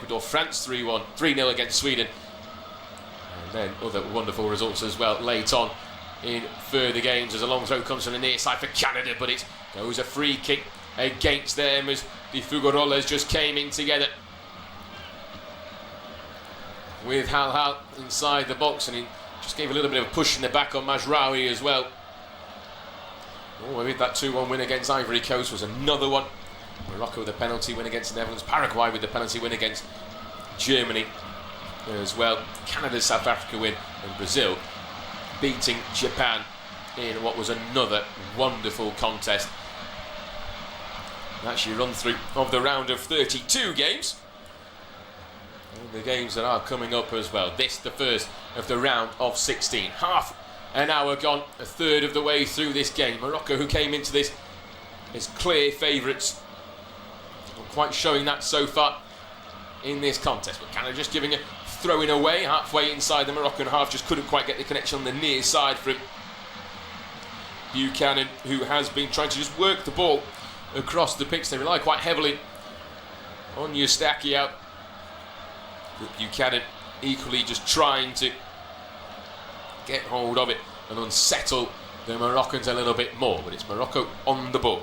Équipe de France 3-0 against Sweden. And then other wonderful results as well late on in further games as a long throw comes from the near side for Canada, but it goes a free kick against them as the Figueroas just came in together with Hal inside the box, and he just gave a little bit of a push in the back on Mazraoui as well. Oh, with that 2-1 win against Ivory Coast was another one. Morocco with the penalty win against the Netherlands, Paraguay with the penalty win against Germany as well. Canada, South Africa win, and Brazil beating Japan in what was another wonderful contest. That's your run through of the round of 32 games. And the games that are coming up as well. This, the first of the round of 16. Half an hour gone, a third of the way through this game. Morocco, who came into this as clear favourites, not quite showing that so far in this contest. But Canada just giving a throwing away halfway inside the Moroccan half, just couldn't quite get the connection on the near side from Buchanan, who has been trying to just work the ball across the pitch. They rely quite heavily on Eustachiou, but Buchanan equally just trying to get hold of it and unsettle the Moroccans a little bit more. But it's Morocco on the ball,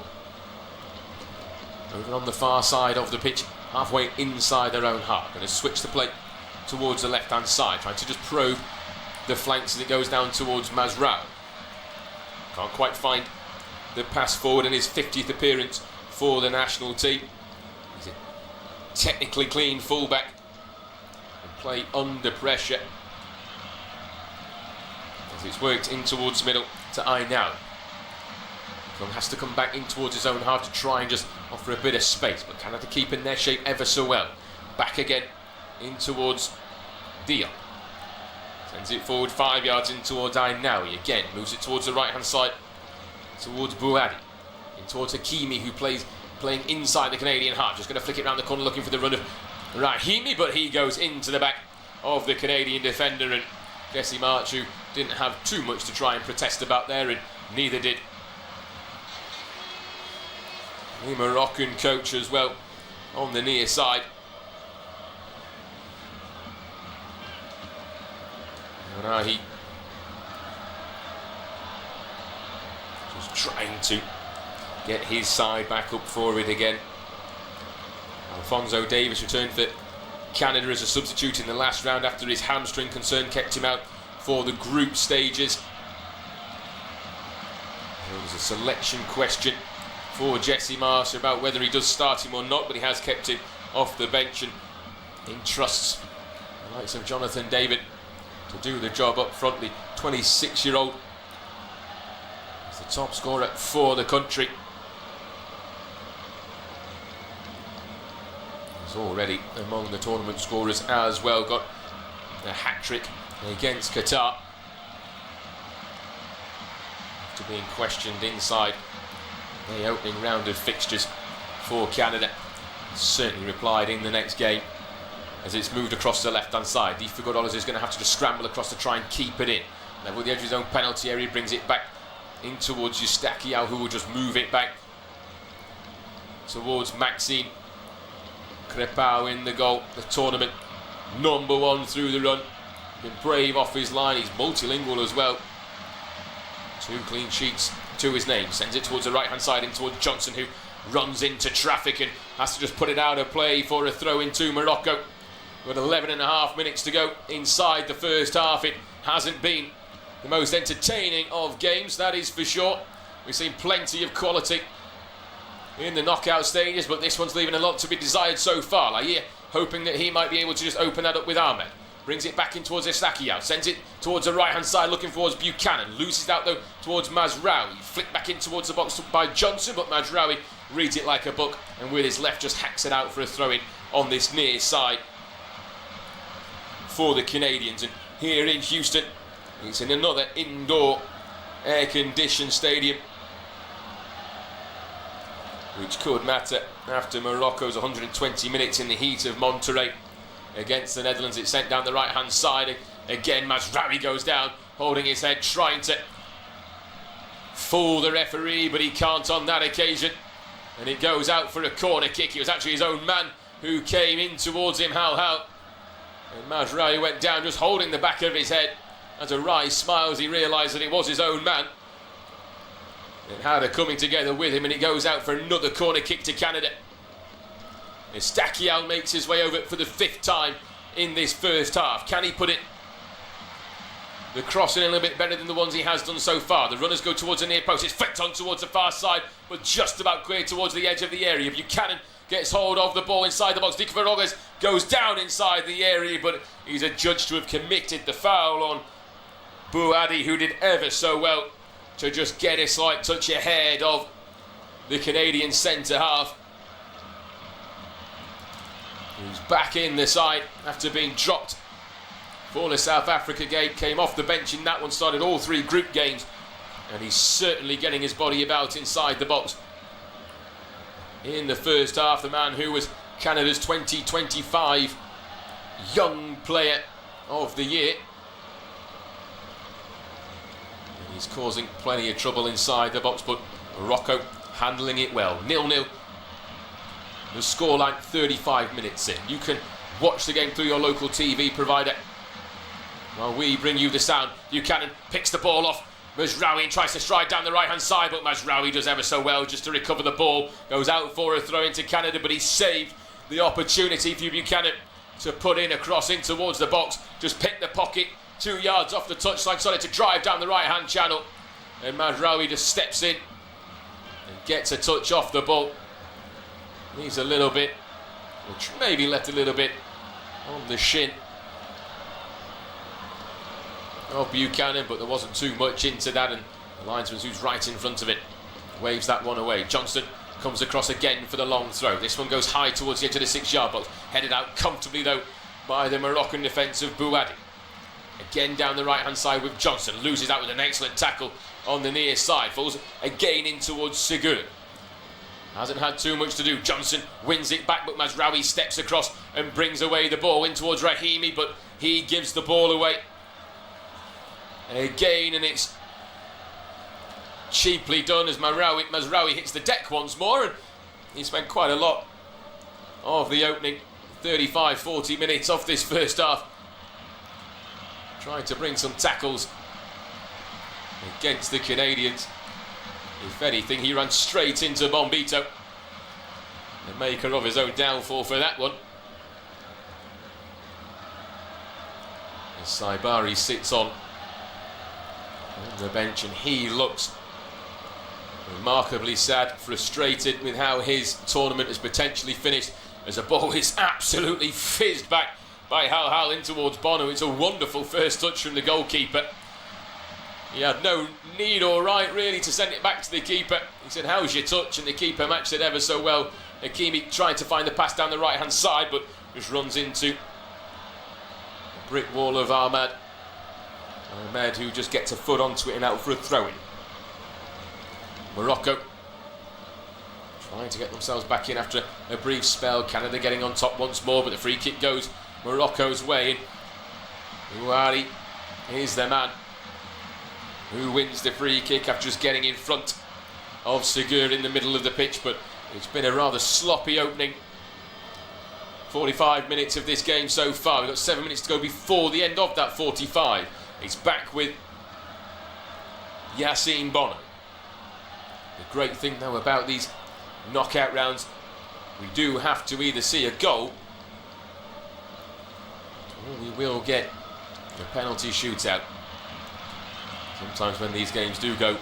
over on the far side of the pitch, halfway inside their own half. Going to switch the play towards the left hand side, trying to just probe the flanks as it goes down towards Mazraoui. Can't quite find the pass forward in his 50th appearance for the national team. He's a technically clean fullback and play under pressure as it's worked in towards the middle to Ainau. He has to come back in towards his own half to try and just offer a bit of space, but Canada keeping their shape ever so well. Back again in towards Dion. Sends it forward 5 yards in towards Ainau. Again moves it towards the right hand side towards Bouhaddi. In towards Hakimi, who playing inside the Canadian half. Just going to flick it around the corner looking for the run of Rahimi, but he goes into the back of the Canadian defender, and Jesse March, who didn't have too much to try and protest about there, and neither did the Moroccan coach as well on the near side. Now he just trying to get his side back up for it again. Alphonso Davies returned for Canada as a substitute in the last round after his hamstring concern kept him out for the group stages. There was a selection question for Jesse Marsh about whether he does start him or not, but he has kept him off the bench and entrusts the likes of Jonathan David to do the job up front. The 26-year-old is the top scorer for the country. He's already among the tournament scorers as well. Got a hat-trick against Qatar after being questioned inside the opening round of fixtures for Canada. Certainly replied in the next game as it's moved across the left-hand side. Di Figueroa is going to have to just scramble across to try and keep it in. Level the edge of his own penalty area, brings it back in towards Eustachiou, who will just move it back towards Maxime Crepau in the goal. The tournament #1 through the run. Been brave off his line. He's multilingual as well. 2 clean sheets to his name. Sends it towards the right-hand side in towards Johnson, who runs into traffic and has to just put it out of play for a throw into Morocco. With 11.5 minutes to go inside the first half. It hasn't been the most entertaining of games, that is for sure. We've seen plenty of quality in the knockout stages, but this one's leaving a lot to be desired so far. Laïa hoping that he might be able to just open that up with Ahmed. Brings it back in towards Eustachiou. Sends it towards the right-hand side, looking towards Buchanan. Loses it out, though, towards Mazraoui. Flicked back in towards the box by Johnson, but Mazraoui reads it like a book, and with his left just hacks it out for a throw-in on this near side for the Canadians. And here in Houston, it's in another indoor air-conditioned stadium, which could matter after Morocco's 120 minutes in the heat of Monterrey against the Netherlands. It's sent down the right-hand side. Again, Mazraoui goes down, holding his head, trying to fool the referee, but he can't on that occasion. And it goes out for a corner kick. It was actually his own man who came in towards him, Hal. And Mazraoui went down just holding the back of his head as a wry smile as he realised that it was his own man. And Hada coming together with him, and it goes out for another corner kick to Canada. Estaquial makes his way over for the 5th time in this first half. Can he put it? The crossing a little bit better than the ones he has done so far. The runners go towards the near post. It's flicked on towards the far side, but just about clear towards the edge of the area. Buchanan gets hold of the ball inside the box. Dicavarogas goes down inside the area, but he's adjudged to have committed the foul on Bouhaddi, who did ever so well to just get a slight touch ahead of the Canadian centre-half, who's back in the side after being dropped for the South Africa game. Came off the bench in that one, started all 3 group games, and he's certainly getting his body about inside the box. In the first half, the man who was Canada's 2025 Young Player of the Year. And he's causing plenty of trouble inside the box, but Morocco handling it well. 0-0. The scoreline 35 minutes in. You can watch the game through your local TV provider while we bring you the sound. Buchanan picks the ball off Mazraoui and tries to stride down the right-hand side, but Mazraoui does ever so well just to recover the ball. Goes out for a throw into Canada, but he saved the opportunity for Buchanan to put in a cross in towards the box. Just picked the pocket 2 yards off the touchline, started to drive down the right-hand channel, and Mazraoui just steps in and gets a touch off the ball. He's a little bit, which maybe left a little bit on the shin of Buchanan, but there wasn't too much into that, and the linesman, who's right in front of it, waves that one away. Johnson comes across again for the long throw. This one goes high towards the edge of the 6-yard box, headed out comfortably though by the Moroccan defence of Bouhaddi. Again down the right hand side with Johnson, loses out with an excellent tackle on the near side, falls again in towards Segura. Hasn't had too much to do. Johnson wins it back, but Mazraoui steps across and brings away the ball in towards Rahimi, but he gives the ball away again, and it's cheaply done as Mazraoui hits the deck once more, and he spent quite a lot of the opening 35-40 minutes of this first half trying to bring some tackles against the Canadians. If anything, he ran straight into Bombito, the maker of his own downfall for that one. As Saibari sits on the bench, and he looks remarkably sad, frustrated with how his tournament has potentially finished, as a ball is absolutely fizzed back by Hal in towards Bono. It's a wonderful first touch from the goalkeeper. He had no need or right really to send it back to the keeper. He said, "How's your touch?" and the keeper matched it ever so well. Hakimi tried to find the pass down the right hand side, but just runs into the brick wall of Ahmed, who just gets a foot onto it and out for a throw-in. Morocco trying to get themselves back in after a brief spell. Canada getting on top once more, but the free kick goes Morocco's way. And Bouhaddi is the man who wins the free kick after just getting in front of Segura in the middle of the pitch. But it's been a rather sloppy opening 45 minutes of this game so far. We've got 7 minutes to go before the end of that 45. He's back with Yassine Bono. The great thing though about these knockout rounds, we do have to either see a goal or we will get a penalty shootout. Sometimes when these games do go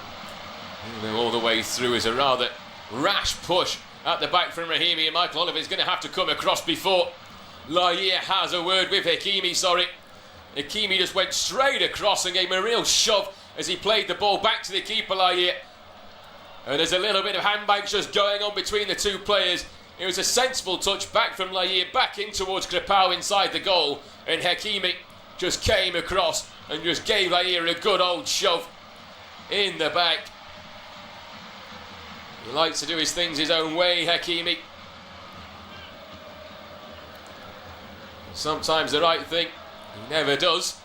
all the way through, is a rather rash push at the back from Rahimi, and Michael Oliver is going to have to come across before Ligue has a word with Hakimi. Hakimi just went straight across and gave him a real shove as he played the ball back to the keeper, Ligue. And there's a little bit of handbags just going on between the two players. It was a sensible touch back from Ligue, back in towards Crepau inside the goal, and Hakimi just came across and just gave Ligue a good old shove in the back. He likes to do his things his own way, Hakimi. Sometimes the right thing he never does.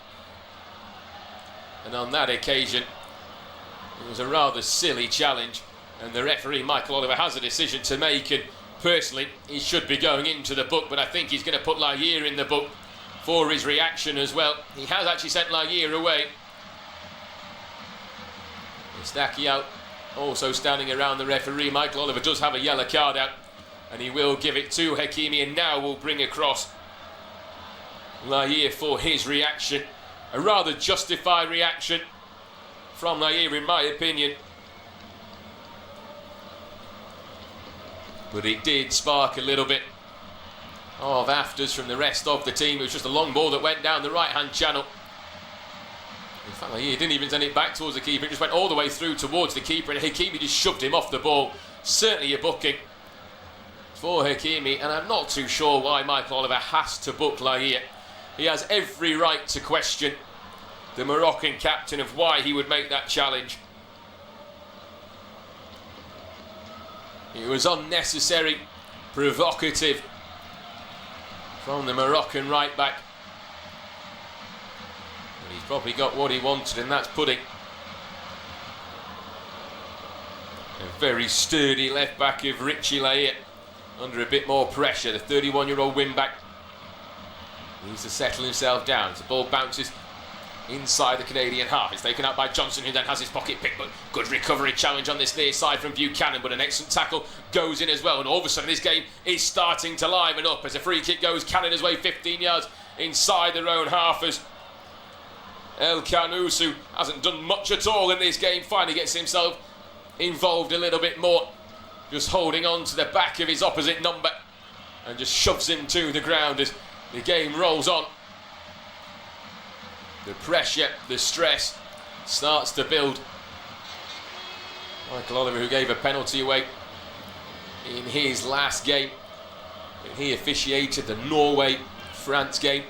And on that occasion, it was a rather silly challenge, and the referee Michael Oliver has a decision to make, and Personally, he should be going into the book, but I think he's going to put Ligue in the book for his reaction as well. He has actually sent Ligue away. Stachy out, also standing around the referee. Michael Oliver does have a yellow card out, and he will give it to Hakimi, and now will bring across Ligue for his reaction. A rather justified reaction from Ligue, in my opinion. But it did spark a little bit of afters from the rest of the team. It was just a long ball that went down the right-hand channel. In fact, he didn't even send it back towards the keeper. It just went all the way through towards the keeper, and Hakimi just shoved him off the ball. Certainly a booking for Hakimi, and I'm not too sure why Michael Oliver has to book Ligue. He has every right to question the Moroccan captain of why he would make that challenge. It was unnecessary, provocative from the Moroccan right back. But he's probably got what he wanted, and that's pudding. A very sturdy left back of Richie Ligue under a bit more pressure. The 31-year-old wing-back needs to settle himself down. As the ball bounces inside the Canadian half. It's taken out by Johnson, who then has his pocket pick, but good recovery challenge on this near side from Buchanan, but an excellent tackle goes in as well, and all of a sudden this game is starting to liven up as a free kick goes Canada's way 15 yards inside their own half, as El Kanous, who hasn't done much at all in this game, finally gets himself involved a little bit more, just holding on to the back of his opposite number and just shoves him to the ground as the game rolls on. The pressure, the stress starts to build. Michael Oliver, who gave a penalty away in his last game, he officiated the Norway-France game.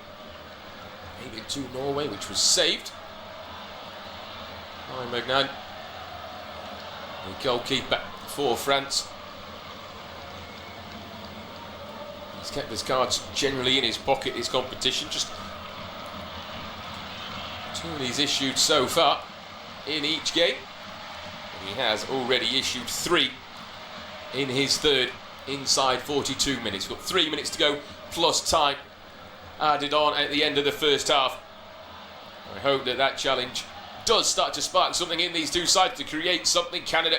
Gave it to Norway, which was saved by Magnan, the goalkeeper for France. He's kept his cards generally in his pocket this competition. Just two he's issued so far in each game. And he has already issued 3 in his third inside 42 minutes. We've got 3 minutes to go plus time added on at the end of the first half. I hope that that challenge does start to spark something in these two sides to create something. Canada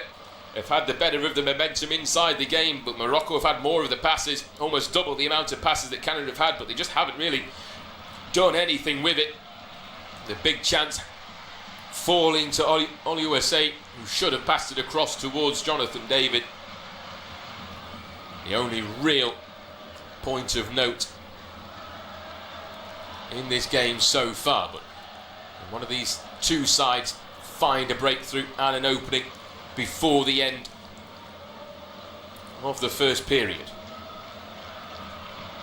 have had the better of the momentum inside the game, but Morocco have had more of the passes, almost double the amount of passes that Canada have had, but they just haven't really done anything with it. The big chance falling to Oluwase, who should have passed it across towards Jonathan David. The only real point of note in this game so far, but one of these two sides find a breakthrough and an opening before the end of the first period.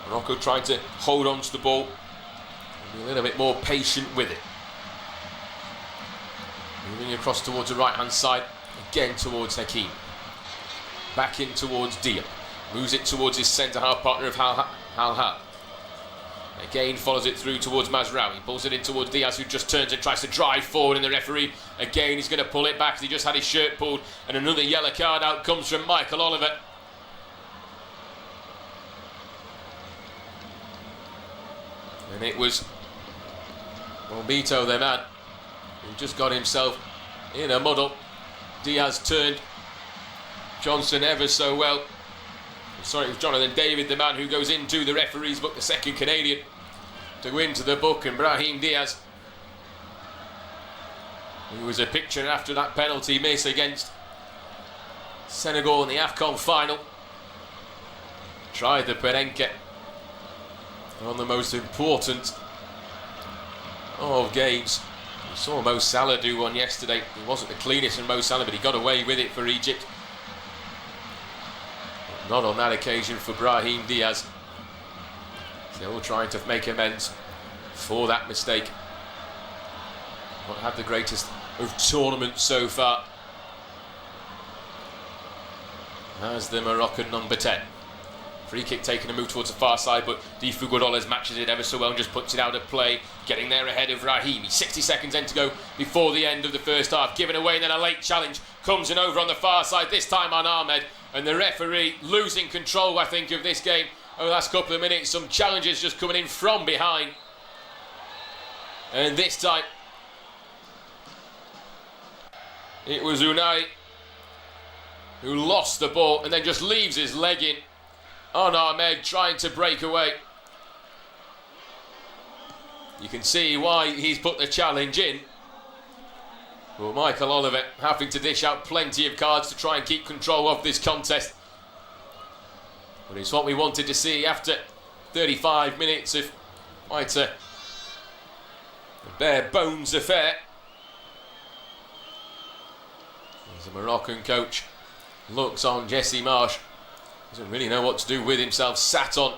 Morocco trying to hold on to the ball and be a little bit more patient with it. Moving across towards the right hand side, again towards Hakim. Back in towards Diop. Moves it towards his centre half partner of Halha. Again follows it through towards Mazraoui. Pulls it in towards Diaz, who just turns and tries to drive forward, and the referee again he's going to pull it back as he just had his shirt pulled, and another yellow card out comes from Michael Oliver. And it was Bombito, the man, who just got himself in a muddle. Diaz turned Johnson ever so well. Sorry, it was Jonathan David, the man who goes into the referee's book, the second Canadian to go into the book, and Brahim Diaz, who was a picture after that penalty miss against Senegal in the AFCON final. Tried the Perenque on the most important of games. We saw Mo Salah do one yesterday. It wasn't the cleanest from Mo Salah, but he got away with it for Egypt. But not on that occasion for Brahim Diaz. Still trying to make amends for that mistake. Not had the greatest of tournaments so far as the Moroccan number 10. Free kick taken and moved towards the far side, but Difugodoles matches it ever so well and just puts it out of play, getting there ahead of Rahimi. 60 seconds in to go before the end of the first half. Given away, and then a late challenge comes in over on the far side, this time on Ahmed. And the referee losing control, I think, of this game over the last couple of minutes. Some challenges just coming in from behind. And this time, it was Unai who lost the ball and then just leaves his leg in on Ahmed, trying to break away. You can see why he's put the challenge in. Well, Michael Oliver having to dish out plenty of cards to try and keep control of this contest. But it's what we wanted to see after 35 minutes of quite a bare bones affair. As the Moroccan coach looks on Jesse Marsch, doesn't really know what to do with himself, sat on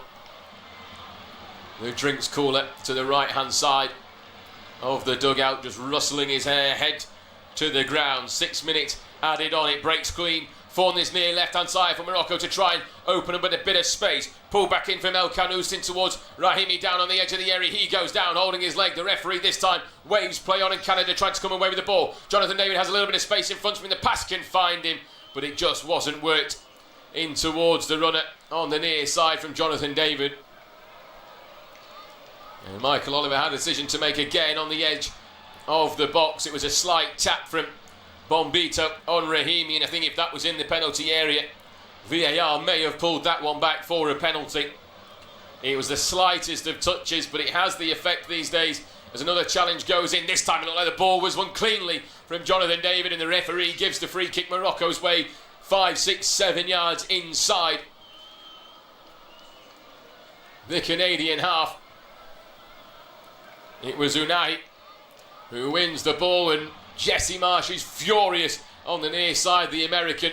the drinks cooler to the right hand side of the dugout, just rustling his hair, head to the ground. 6 minutes added on, it breaks clean from this near left hand side for Morocco to try and open up a bit of space. Pull back in from El Kanous in towards Rahimi, down on the edge of the area. He goes down holding his leg. The referee this time waves play on, and Canada trying to come away with the ball. Jonathan David has a little bit of space in front of him. The pass can find him, but it just wasn't worked in towards the runner on the near side from Jonathan David. And Michael Oliver had a decision to make again on the edge of the box. It was a slight tap from Bombito on Rahimi, and I think if that was in the penalty area, VAR may have pulled that one back for a penalty. It was the slightest of touches, but it has the effect these days as another challenge goes in. This time it looked like the ball was won cleanly from Jonathan David, and the referee gives the free kick Morocco's way 5, 6, 7 yards inside the Canadian half. It was Unai who wins the ball, and Jesse Marsch is furious on the near side, the American,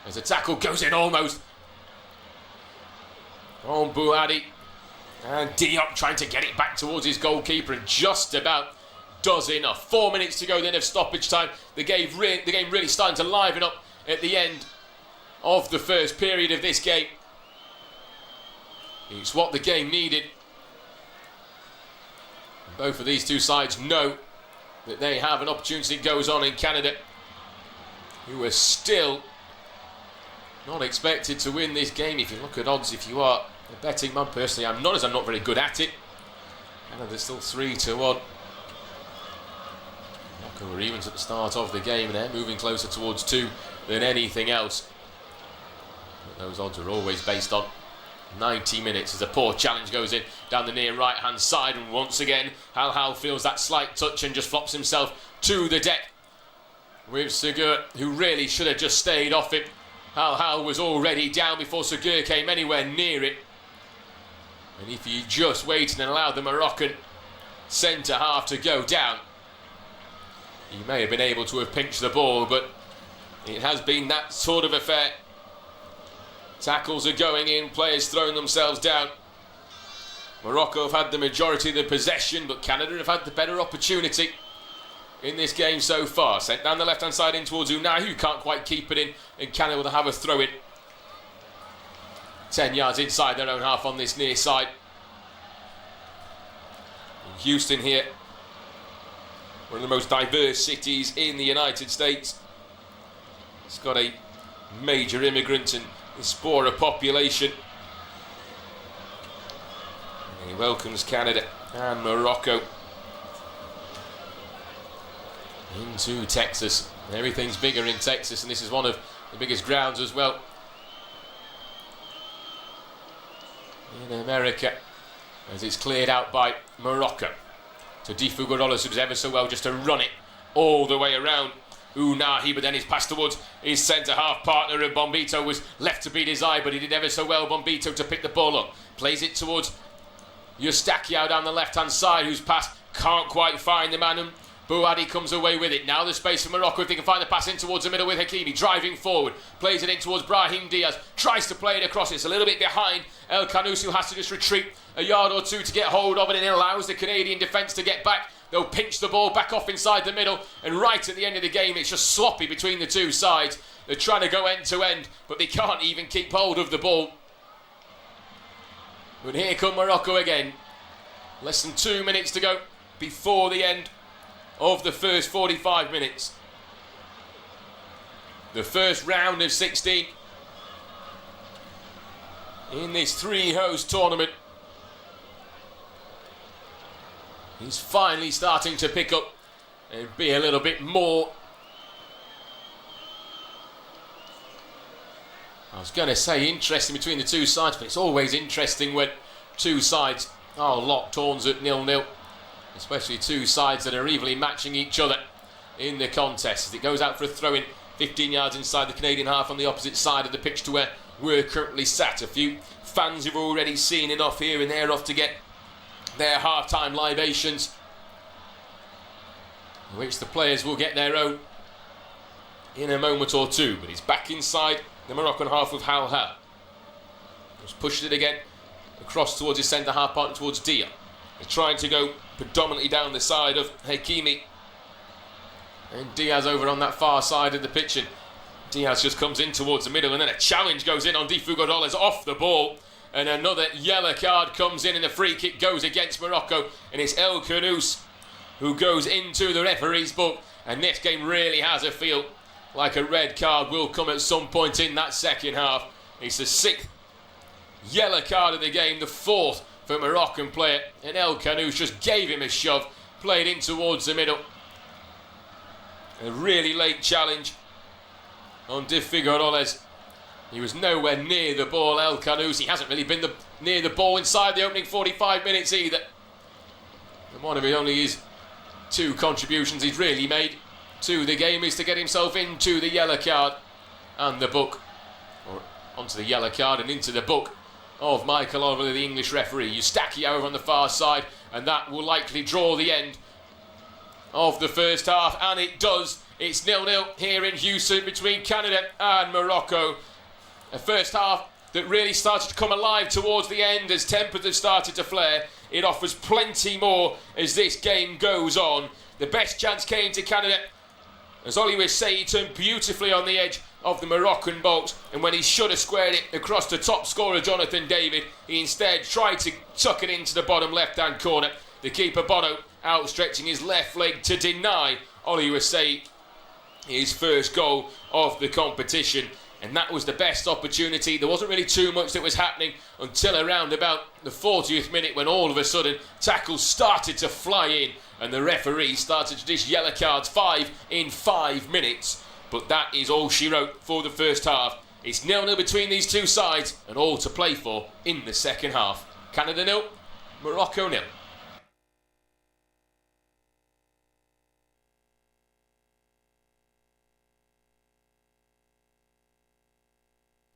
as the tackle goes in almost on Bouhaddi, and Diop trying to get it back towards his goalkeeper and just about does enough. 4 minutes to go then of stoppage time. The game really starting to liven up at the end of the first period of this game. It's what the game needed. Both of these two sides know that they have an opportunity that goes on in Canada, who are still not expected to win this game. If you look at odds, if you are a betting man, personally I'm not, as I'm not very good at it. Canada's still 3-1. Morocco were even at the start of the game, and they're moving closer towards 2 than anything else. But those odds are always based on 90 minutes as a poor challenge goes in down the near right hand side, and once again Hal feels that slight touch and just flops himself to the deck with Segur, who really should have just stayed off him. Hal was already down before Segur came anywhere near it, and if he just waited and allowed the Moroccan centre half to go down, he may have been able to have pinched the ball, but it has been that sort of affair. Tackles are going in, players throwing themselves down. Morocco have had the majority of the possession, but Canada have had the better opportunity in this game so far. Sent down the left-hand side in towards Unai, who can't quite keep it in, and Canada will have a throw-in. 10 yards inside their own half on this near side. Houston here, one of the most diverse cities in the United States. It's got a major immigrant and diaspora population. And he welcomes Canada and Morocco into Texas. Everything's bigger in Texas, and this is one of the biggest grounds as well in America, as it's cleared out by Morocco to Di Figueroa, who does ever so well just to run it all the way around Unahi, but then he's passed towards his centre-half partner, and Bombito was left to beat his eye, but he did ever so well, Bombito, to pick the ball up. Plays it towards Eustachio down the left-hand side, whose pass can't quite find the man, and Bouhaddi comes away with it. Now the space for Morocco, if they can find the pass in towards the middle with Hakimi, driving forward, plays it in towards Brahim Diaz, tries to play it across, it's a little bit behind El Kanous, who has to just retreat a yard or two to get hold of it, and it allows the Canadian defence to get back. They'll pinch the ball back off inside the middle, and right at the end of the game it's just sloppy between the two sides. They're trying to go end to end, but they can't even keep hold of the ball. But here come Morocco again. Less than 2 minutes to go before the end of the first 45 minutes. the first round of 16 in this three-host tournament is finally starting to pick up and be a little bit more, I was going to say interesting between the two sides, but it's always interesting when two sides are locked horns at 0-0, especially two sides that are evenly matching each other in the contest. As it goes out for a throw-in 15 yards inside the Canadian half on the opposite side of the pitch to where we're currently sat. A few fans have already seen enough here and there off to get their half-time libations, which the players will get their own in a moment or two. But he's back inside the Moroccan half with Hal. Just pushed it again across towards his centre half partner, towards Dia. They're trying to go predominantly down the side of Hakimi, and Diaz over on that far side of the pitch, and Diaz just comes in towards the middle, and then a challenge goes in on Difu Godolez off the ball, and another yellow card comes in, and the free kick goes against Morocco, and it's El Khanous who goes into the referee's book, and this game really has a feel like a red card will come at some point in that second half. It's the 6th yellow card of the game, the 4th for Moroccan player, and El Khanous just gave him a shove, played in towards the middle. A really late challenge on Difu Godolez. He was nowhere near the ball, El Khanous. He hasn't really been near the ball inside the opening 45 minutes either. And one of his 2 contributions he's really made to the game is to get himself into the yellow card and the book, or onto the yellow card and into the book of Michael Oliver, the English referee. Eustachio over on the far side, and that will likely draw the end of the first half, and it does. It's 0-0 here in Houston between Canada and Morocco. A first half that really started to come alive towards the end as tempers have started to flare. It offers plenty more as this game goes on. The best chance came to Canada as Oliver Sey turned beautifully on the edge of the Moroccan box, and when he should have squared it across the top scorer Jonathan David, he instead tried to tuck it into the bottom left-hand corner. The keeper Bono outstretching his left leg to deny Oliver Sey his first goal of the competition, and that was the best opportunity. There wasn't really too much that was happening until around about the 40th minute, when all of a sudden tackles started to fly in and the referee started to dish yellow cards 5 in 5 minutes. But that is all she wrote for the first half. It's 0-0 between these two sides and all to play for in the second half. Canada 0, Morocco 0.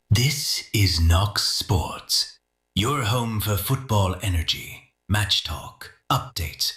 This is Nox Sports, your home for football energy, match talk, updates,